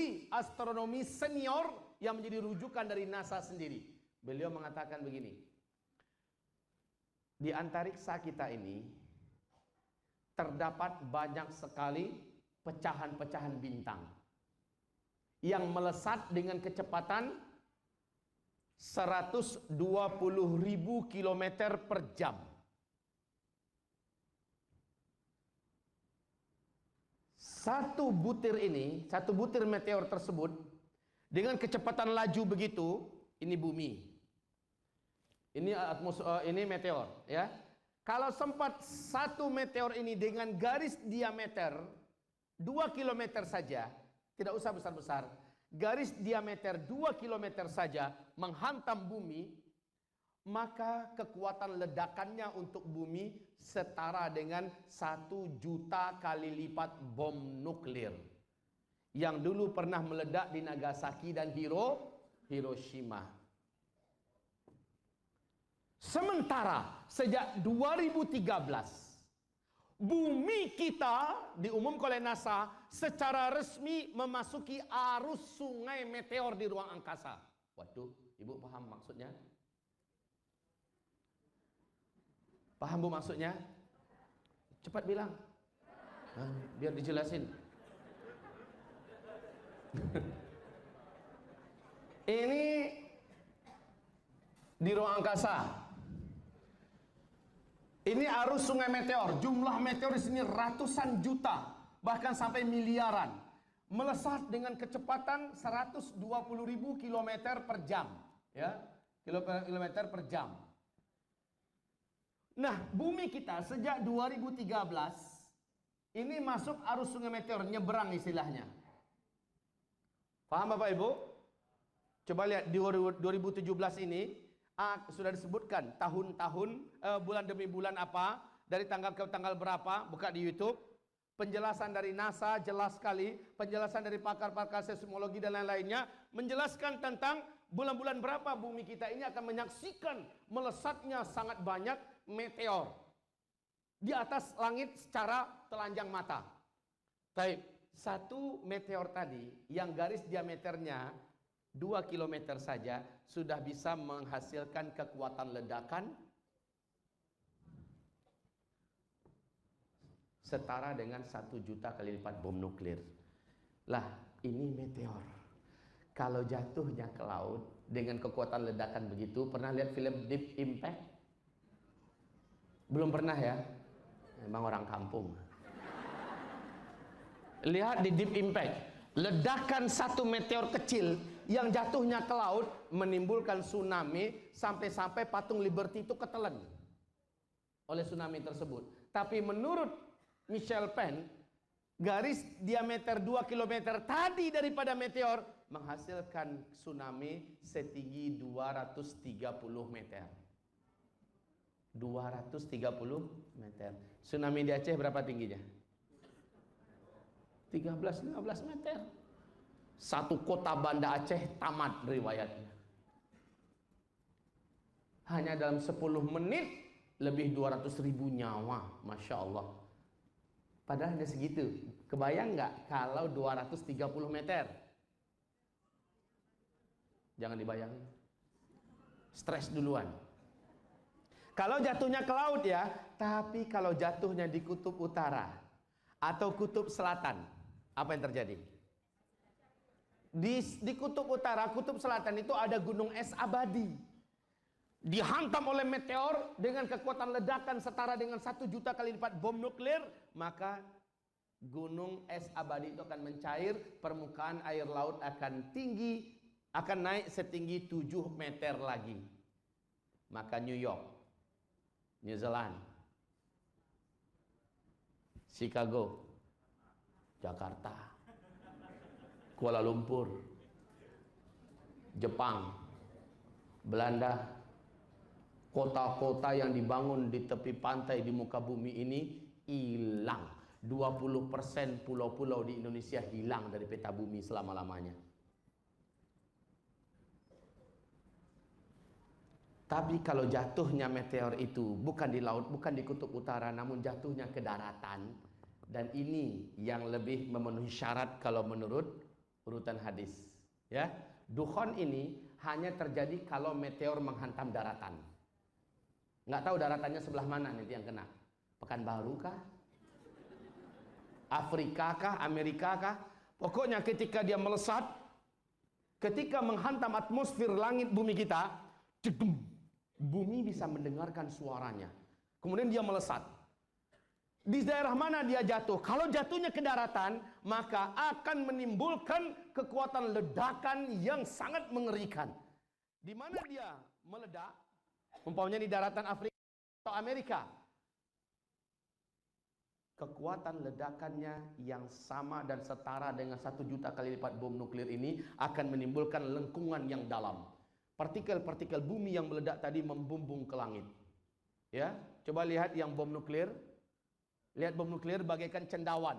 ahli astronomi senior yang menjadi rujukan dari NASA sendiri. Beliau mengatakan begini, di antariksa kita ini terdapat banyak sekali pecahan-pecahan bintang yang melesat dengan kecepatan 120.000 km per jam. Satu butir meteor tersebut dengan kecepatan laju begitu, ini bumi. Ini meteor, ya. Kalau sempat satu meteor ini dengan garis diameter 2 km saja, tidak usah besar-besar, garis diameter 2 km saja menghantam bumi, maka kekuatan ledakannya untuk bumi setara dengan 1 juta kali lipat bom nuklir yang dulu pernah meledak di Nagasaki dan Hiroshima. Sementara sejak 2013 bumi kita diumumkan oleh NASA secara resmi memasuki arus sungai meteor di ruang angkasa. Waduh, ibu paham maksudnya? Paham bu maksudnya? Cepat bilang, biar dijelasin. Ini di ruang angkasa. Ini arus sungai meteor. Jumlah meteor di sini ratusan juta, bahkan sampai miliaran, melesat dengan kecepatan 120.000 km per jam, ya, kilometer per jam. Nah, bumi kita sejak 2013 ini masuk arus sungai meteor, nyeberang istilahnya. Paham Bapak Ibu? Coba lihat di 2017 ini. Sudah disebutkan tahun-tahun, bulan demi bulan apa, dari tanggal ke tanggal berapa, buka di YouTube. Penjelasan dari NASA jelas sekali, penjelasan dari pakar-pakar seismologi dan lain-lainnya menjelaskan tentang bulan-bulan berapa bumi kita ini akan menyaksikan melesatnya sangat banyak meteor di atas langit secara telanjang mata. Baik, satu meteor tadi yang garis diameternya 2 km saja sudah bisa menghasilkan kekuatan ledakan setara dengan 1 juta kali lipat bom nuklir. Lah, ini meteor. Kalau jatuhnya ke laut dengan kekuatan ledakan begitu, pernah lihat film Deep Impact? Belum pernah ya? Memang orang kampung. Lihat di Deep Impact, ledakan satu meteor kecil yang jatuhnya ke laut menimbulkan tsunami sampai-sampai patung Liberty itu ketelan oleh tsunami tersebut. Tapi menurut Michel Penn, garis diameter 2 km tadi daripada meteor menghasilkan tsunami setinggi 230 meter. 230 meter. Tsunami di Aceh berapa tingginya? 13-15 meter. Satu kota Banda Aceh tamat riwayatnya. Hanya dalam 10 menit lebih 200.000 nyawa, Masya Allah. Padahal hanya segitu. Kebayang nggak kalau 230 meter? Jangan dibayangin. Stres duluan. Kalau jatuhnya ke laut ya, tapi kalau jatuhnya di kutub utara atau kutub selatan, apa yang terjadi? Di kutub utara, kutub selatan itu ada gunung es abadi. Dihantam oleh meteor dengan kekuatan ledakan setara dengan 1 juta kali lipat bom nuklir, maka gunung es abadi itu akan mencair, permukaan air laut akan tinggi, akan naik setinggi 7 meter lagi. Maka New York, New Zealand, Chicago, Jakarta, Kuala Lumpur, Jepang, Belanda, kota-kota yang dibangun di tepi pantai di muka bumi ini hilang. 20% pulau-pulau di Indonesia hilang dari peta bumi selama-lamanya. Tapi kalau jatuhnya meteor itu bukan di laut, bukan di kutub utara, namun jatuhnya ke daratan, dan ini yang lebih memenuhi syarat kalau menurut Urutan hadis. Ya, dukhon ini hanya terjadi kalau meteor menghantam daratan. Nggak tahu daratannya sebelah mana nanti yang kena. Pekanbaru kah? Afrika kah? Amerika kah? Pokoknya ketika dia melesat, ketika menghantam atmosfer langit bumi kita, cedum, bumi bisa mendengarkan suaranya. Kemudian dia melesat. Di daerah mana dia jatuh? Kalau jatuhnya ke daratan, maka akan menimbulkan kekuatan ledakan yang sangat mengerikan. Di mana dia meledak? Umpamanya di daratan Afrika atau Amerika. Kekuatan ledakannya yang sama dan setara dengan 1 juta kali lipat bom nuklir ini akan menimbulkan lengkungan yang dalam. Partikel-partikel bumi yang meledak tadi membumbung ke langit. Ya, coba lihat yang bom nuklir. Lihat bom nuklir bagaikan cendawan.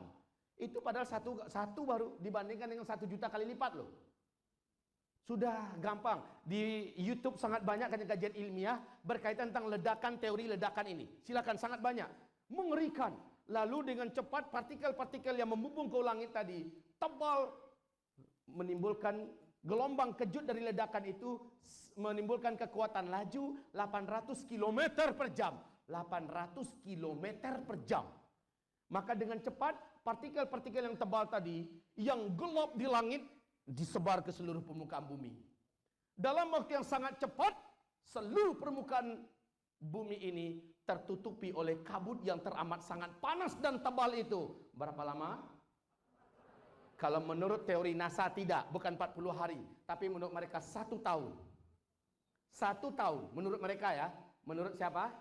Itu padahal satu baru dibandingkan dengan 1 juta kali lipat loh. Sudah gampang. Di YouTube sangat banyak kajian ilmiah berkaitan tentang ledakan, teori ledakan ini. Silakan, sangat banyak. Mengerikan. Lalu dengan cepat partikel-partikel yang membumbung ke langit tadi tebal, menimbulkan gelombang kejut dari ledakan itu, menimbulkan kekuatan laju 800 km per jam. 800 km per jam. Maka dengan cepat partikel-partikel yang tebal tadi yang gelap di langit disebar ke seluruh permukaan bumi. Dalam waktu yang sangat cepat, seluruh permukaan bumi ini tertutupi oleh kabut yang teramat sangat panas dan tebal itu. Berapa lama? Kalau menurut teori NASA tidak, bukan 40 hari, tapi menurut mereka 1 tahun. 1 tahun menurut mereka ya. Menurut siapa?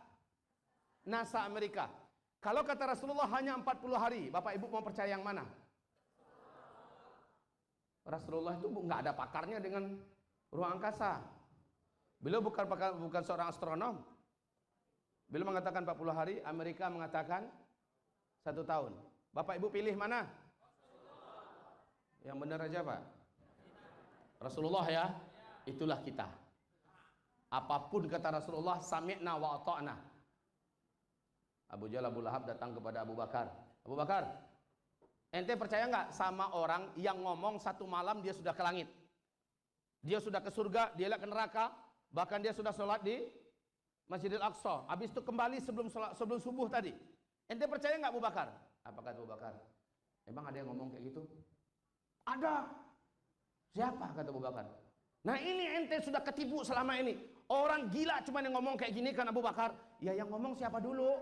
NASA Amerika. Kalau kata Rasulullah hanya 40 hari, Bapak Ibu mau percaya yang mana? Rasulullah itu nggak ada pakarnya dengan ruang angkasa. Beliau bukan seorang astronom. Beliau mengatakan 40 hari, Amerika mengatakan 1 tahun. Bapak Ibu pilih mana? Yang benar aja Pak. Rasulullah ya, itulah kita. Apapun kata Rasulullah, sami'na wa ata'na. Abu Jahal, Abu Lahab datang kepada Abu Bakar. Abu Bakar, ente percaya nggak sama orang yang ngomong 1 malam dia sudah ke langit? Dia sudah ke surga, dia lihat ke neraka, bahkan dia sudah sholat di Masjidil Aqsa. Habis itu kembali sebelum subuh tadi. Ente percaya nggak Abu Bakar? Apa kata Abu Bakar? Emang ada yang ngomong kayak gitu? Ada. Siapa kata Abu Bakar? Nah ini ente sudah ketipu selama ini. Orang gila cuma yang ngomong kayak gini kan Abu Bakar. Ya yang ngomong siapa dulu?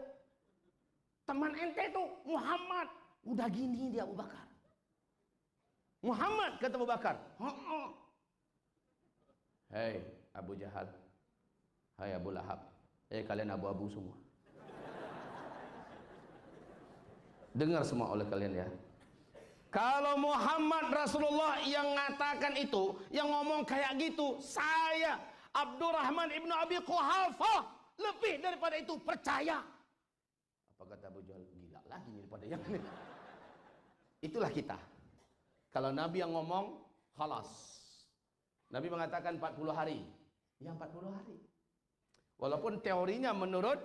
Teman ente itu Muhammad. Udah gini dia Abu Bakar. Muhammad kata Abu Bakar. Hei Abu Jahal. Hai Abu Lahab. Kalian abu-abu semua. Dengar semua oleh kalian ya. Kalau Muhammad Rasulullah yang mengatakan itu, yang ngomong kayak gitu, saya Abdurrahman ibnu Abi Quhafah lebih daripada itu percaya. Apa kata Abu Jahal? Gila lagi daripada yang ini. Itulah kita. Kalau Nabi yang ngomong, khalas. Nabi mengatakan 40 hari. Ya 40 hari. Walaupun teorinya menurut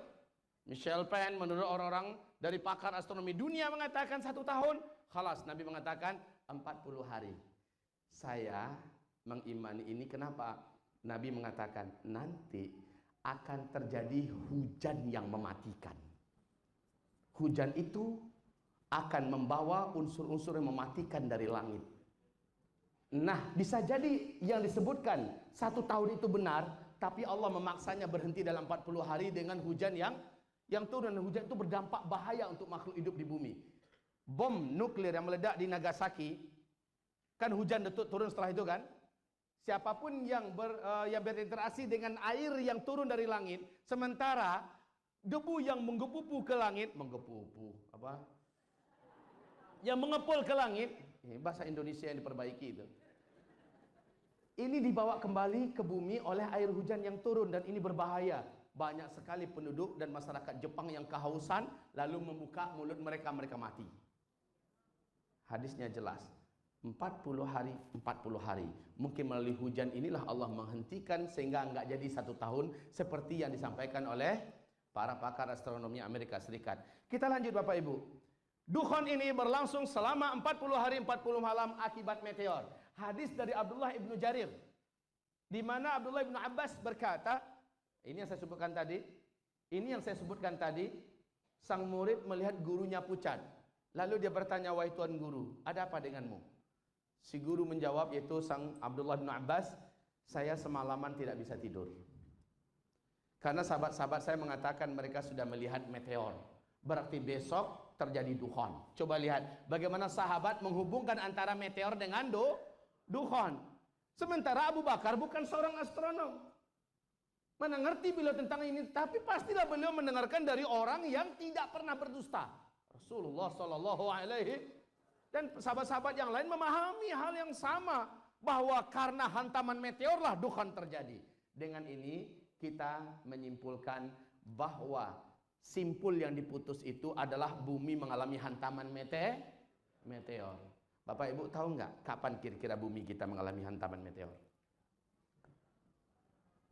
Michel Penn, menurut orang-orang dari pakar astronomi dunia mengatakan 1 tahun, khalas. Nabi mengatakan 40 hari. Saya mengimani ini kenapa? Nabi mengatakan nanti akan terjadi hujan yang mematikan. Hujan itu akan membawa unsur-unsur yang mematikan dari langit. Nah, bisa jadi yang disebutkan 1 tahun itu benar, tapi Allah memaksanya berhenti dalam 40 hari dengan hujan yang turun. Dan hujan itu berdampak bahaya untuk makhluk hidup di bumi. Bom nuklir yang meledak di Nagasaki, kan hujan turun setelah itu kan? Siapapun yang berinteraksi dengan air yang turun dari langit, sementara debu yang menggebu-gebu ke langit, yang mengepul ke langit, bahasa Indonesia yang diperbaiki itu. Ini dibawa kembali ke bumi oleh air hujan yang turun dan ini berbahaya. Banyak sekali penduduk dan masyarakat Jepang yang kehausan lalu membuka mulut mereka mati. Hadisnya jelas. 40 hari, 40 hari. Mungkin melalui hujan inilah Allah menghentikan sehingga enggak jadi 1 tahun seperti yang disampaikan oleh para pakar astronomi Amerika Serikat. Kita lanjut Bapak Ibu. Dukhon ini berlangsung selama 40 hari 40 malam akibat meteor. hadis dari Abdullah ibnu Jarir, di mana Abdullah ibnu Abbas berkata, ini yang saya sebutkan tadi, sang murid melihat gurunya pucat. Lalu dia bertanya, wahai tuan guru, ada apa denganmu? Si guru menjawab, yaitu sang Abdullah bin Abbas, saya semalaman tidak bisa tidur. Karena sahabat-sahabat saya mengatakan mereka sudah melihat meteor. Berarti besok terjadi dukhon. Coba lihat bagaimana sahabat menghubungkan antara meteor dengan dukhon. Sementara Abu Bakar bukan seorang astronom. Mana ngerti beliau tentang ini, tapi pastilah beliau mendengarkan dari orang yang tidak pernah berdusta. Rasulullah Shallallahu Alaihi dan sahabat-sahabat yang lain memahami hal yang sama, bahwa karena hantaman meteorlah dukhon terjadi. Dengan ini kita menyimpulkan bahwa simpul yang diputus itu adalah bumi mengalami hantaman meteor. Bapak Ibu tahu nggak kapan kira-kira bumi kita mengalami hantaman meteor?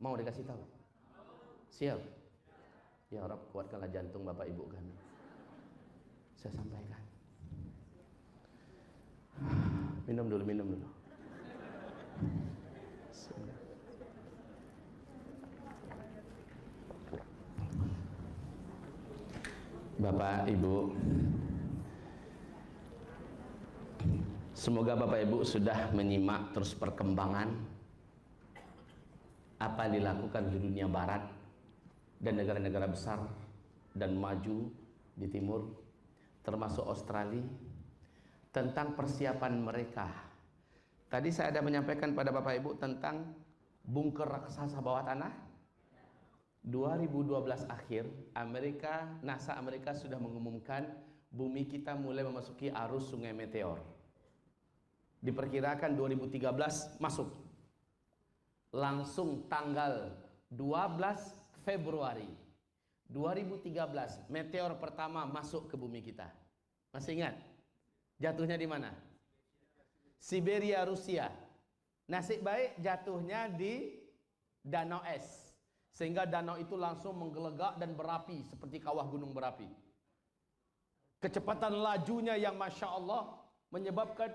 Mau dikasih tahu? Siap? Ya Rabb, kuatkanlah jantung Bapak Ibu kami. Saya sampaikan. Minum dulu. Bapak Ibu, semoga Bapak Ibu sudah menyimak terus perkembangan apa yang dilakukan di dunia barat dan negara-negara besar dan maju di timur, termasuk Australia, tentang persiapan mereka. Tadi saya ada menyampaikan pada Bapak Ibu tentang bunker raksasa bawah tanah. 2012 akhir, NASA Amerika sudah mengumumkan bumi kita mulai memasuki arus sungai meteor. Diperkirakan 2013 masuk. Langsung tanggal 12 Februari 2013 meteor pertama masuk ke bumi kita. Masih ingat? Jatuhnya di mana? Siberia, Rusia. Nasib baik jatuhnya di danau es, sehingga danau itu langsung menggelegak dan berapi seperti kawah gunung berapi. Kecepatan lajunya yang Masya Allah menyebabkan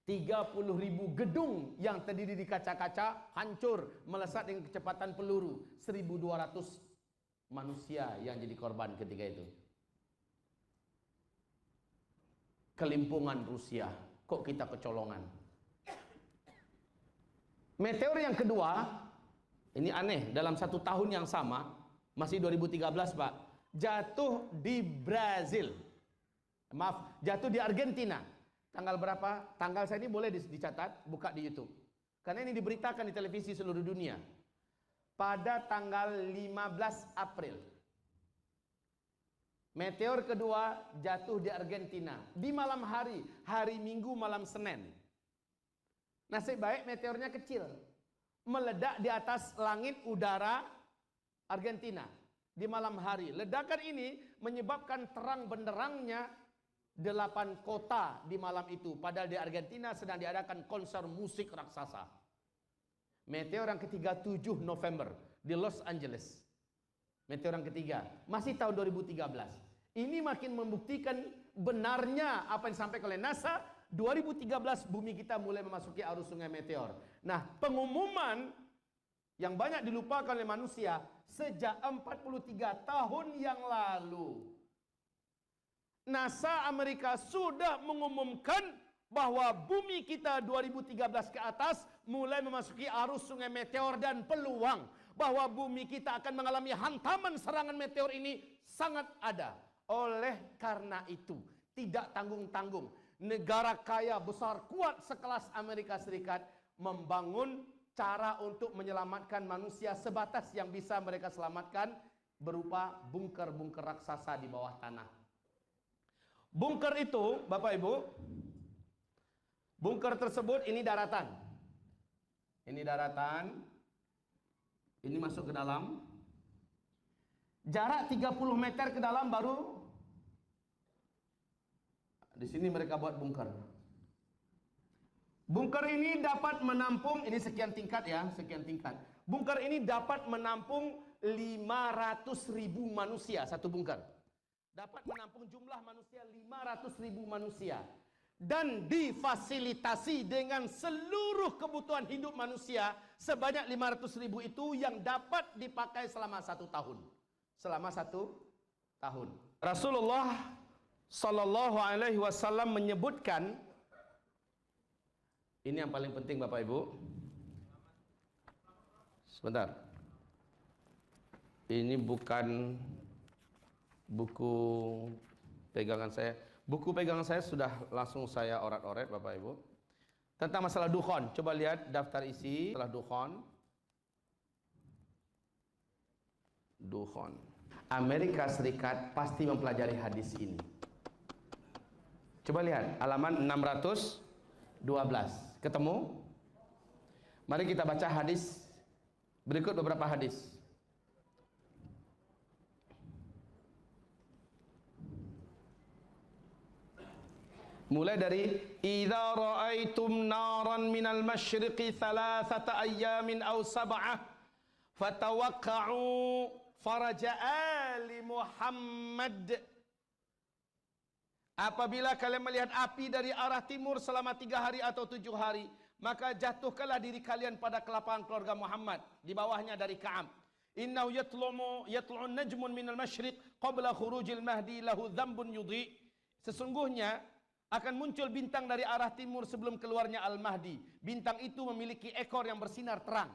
30.000 gedung yang terdiri di kaca-kaca hancur melesat dengan kecepatan peluru. 1.200 manusia yang jadi korban ketika itu. Kelimpungan Rusia, kok kita kecolongan. Meteor yang kedua, ini aneh, dalam 1 tahun yang sama, masih 2013 Pak, jatuh di Brazil. Maaf, jatuh di Argentina. Tanggal berapa? Tanggal saya ini boleh dicatat, buka di YouTube. Karena ini diberitakan di televisi seluruh dunia. Pada tanggal 15 April. Meteor kedua jatuh di Argentina. Di malam hari, hari Minggu malam Senin. Nasib baik meteornya kecil. Meledak di atas langit udara Argentina. Di malam hari. Ledakan ini menyebabkan terang benderangnya 8 kota di malam itu. Padahal di Argentina sedang diadakan konser musik raksasa. Meteor yang ketiga 7 November di Los Angeles. Meteor yang ketiga masih tahun 2013. Ini makin membuktikan benarnya apa yang disampaikan oleh NASA. 2013 bumi kita mulai memasuki arus sungai meteor. Nah, pengumuman yang banyak dilupakan oleh manusia sejak 43 tahun yang lalu. NASA Amerika sudah mengumumkan bahwa bumi kita 2013 ke atas mulai memasuki arus sungai meteor, dan peluang bahwa bumi kita akan mengalami hantaman serangan meteor ini sangat ada. Oleh karena itu, tidak tanggung-tanggung, negara kaya besar kuat sekelas Amerika Serikat membangun cara untuk menyelamatkan manusia sebatas yang bisa mereka selamatkan berupa bunker-bunker raksasa di bawah tanah. Bunker itu, Bapak Ibu, bunker tersebut ini daratan. Ini daratan. Ini masuk ke dalam. Jarak 30 meter ke dalam baru di sini mereka buat bunker. Bunker ini dapat menampung, ini sekian tingkat ya, sekian tingkat. Bunker ini dapat menampung 500.000 manusia, satu bunker. Dapat menampung jumlah manusia 500.000 manusia. dan difasilitasi dengan seluruh kebutuhan hidup manusia sebanyak 500.000 itu yang dapat dipakai selama 1 tahun. Selama 1 tahun. Rasulullah Sallallahu Alaihi Wasallam menyebutkan, ini yang paling penting Bapak Ibu. Sebentar. Ini bukan buku pegangan saya. Buku pegangan saya sudah langsung saya oret-oret Bapak Ibu. Tentang masalah dukhon. Coba lihat daftar isi setelah dukhon. Dukhon. Amerika Serikat pasti mempelajari hadis ini. Coba lihat halaman 612. Ketemu? Mari kita baca hadis. Berikut beberapa hadis. Mulai dari idza ra'aitum naran minal masyriqi thalathata ayyamin aw sab'ah fatawaqqa'u faraja ali Muhammad. Apabila kalian melihat api dari arah timur selama 3 hari atau 7 hari, maka jatuhkanlah diri kalian pada kelapangan keluarga Muhammad. Di bawahnya dari Ka'ab. Innahu yatlu'un najmun minal masyriq qabla khurujil mahdi lahu dzambun yudhi. Sesungguhnya akan muncul bintang dari arah timur sebelum keluarnya Al-Mahdi. Bintang itu memiliki ekor yang bersinar terang.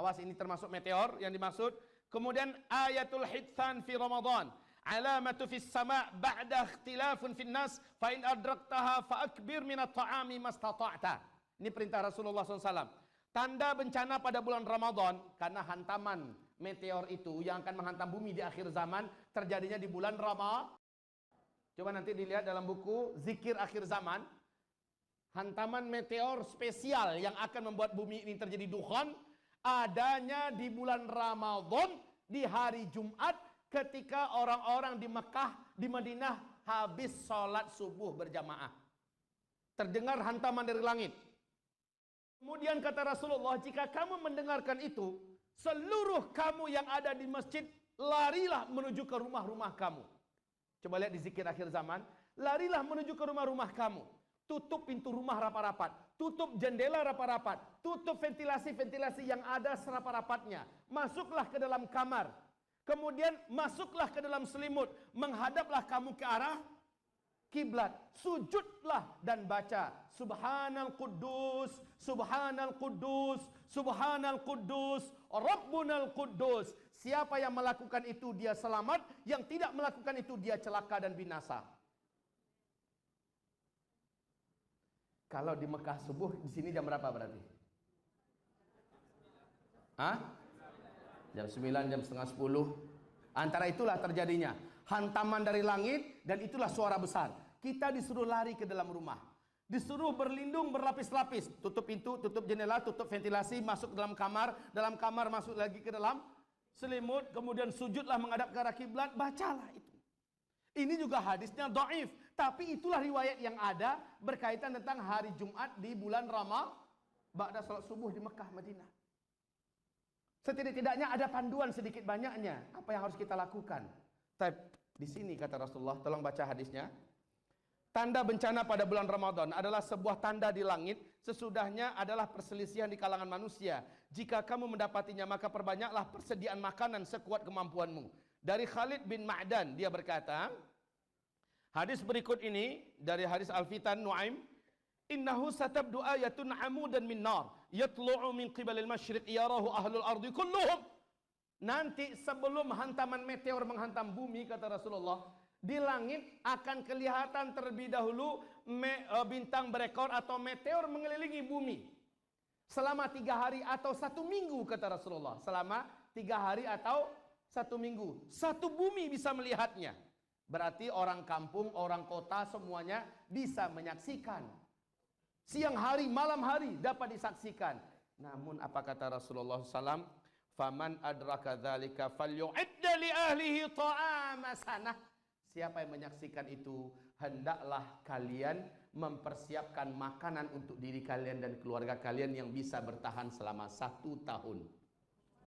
Awas, ini termasuk meteor yang dimaksud. Kemudian ayatul hitsan fi Ramadan. Alamatu fis sama' ba'da ikhtilafun fin nas fa in adraktaha fa akbir minat ta'ami mastata'ta. Ini perintah Rasulullah SAW. Tanda bencana pada bulan Ramadan, karena hantaman meteor itu yang akan menghantam bumi di akhir zaman terjadinya di bulan Ramadan. Coba nanti dilihat dalam buku Zikir Akhir Zaman. Hantaman meteor spesial yang akan membuat bumi ini terjadi dukhon adanya di bulan Ramadan di hari Jumat ketika orang-orang di Mekah, di Madinah habis sholat subuh berjamaah. Terdengar hantaman dari langit. Kemudian kata Rasulullah, jika kamu mendengarkan itu, seluruh kamu yang ada di masjid larilah menuju ke rumah-rumah kamu. Coba lihat di Zikir Akhir Zaman. Larilah menuju ke rumah-rumah kamu. Tutup pintu rumah rapat-rapat. Tutup jendela rapat-rapat. Tutup ventilasi-ventilasi yang ada serapat-rapatnya. Masuklah ke dalam kamar. Kemudian masuklah ke dalam selimut. Menghadaplah kamu ke arah kiblat. Sujudlah dan baca. Subhanal Quddus, Subhanal Quddus, Subhanal Quddus, Rabbunal Quddus. Siapa yang melakukan itu dia selamat, yang tidak melakukan itu dia celaka dan binasa. Kalau di Mekah subuh, di sini jam berapa berarti? Hah? Jam 9, jam setengah 10. Antara itulah terjadinya hantaman dari langit dan itulah suara besar. Kita disuruh lari ke dalam rumah. Disuruh berlindung berlapis-lapis. Tutup pintu, tutup jendela, tutup ventilasi, masuk ke dalam kamar masuk lagi ke dalam selimut, kemudian sujudlah menghadap ke arah kiblat, bacalah itu. Ini juga hadisnya dhaif, tapi itulah riwayat yang ada berkaitan tentang hari Jumat di bulan Ramadan ba'da salat subuh di Mekah, Madinah. Setidak-tidaknya ada panduan sedikit banyaknya apa yang harus kita lakukan. Tapi di sini kata Rasulullah, tolong baca hadisnya. Tanda bencana pada bulan Ramadan adalah sebuah tanda di langit, sesudahnya adalah perselisihan di kalangan manusia. Jika kamu mendapatinya, maka perbanyaklah persediaan makanan sekuat kemampuanmu. Dari Khalid bin Ma'dan, dia berkata, hadis berikut ini dari hadis Al-Fitan Nuaim, innahu satabdu ayatun amudan min nar, yatlu'u min qibalil masyriq yarahu ahlul ardi kulluhum. Nanti sebelum hantaman meteor menghantam bumi, kata Rasulullah, di langit akan kelihatan terlebih dahulu bintang berekor atau meteor mengelilingi bumi. Selama 3 hari atau 1 minggu, kata Rasulullah. Selama 3 hari atau 1 minggu. Satu bumi bisa melihatnya. Berarti orang kampung, orang kota semuanya bisa menyaksikan. Siang hari, malam hari dapat disaksikan. Namun apa kata Rasulullah SAW? Faman adraka dzalika falyu'idda li ahlihi ta'ama sanah. Siapa yang menyaksikan itu, hendaklah kalian mempersiapkan makanan untuk diri kalian dan keluarga kalian yang bisa bertahan selama 1 tahun.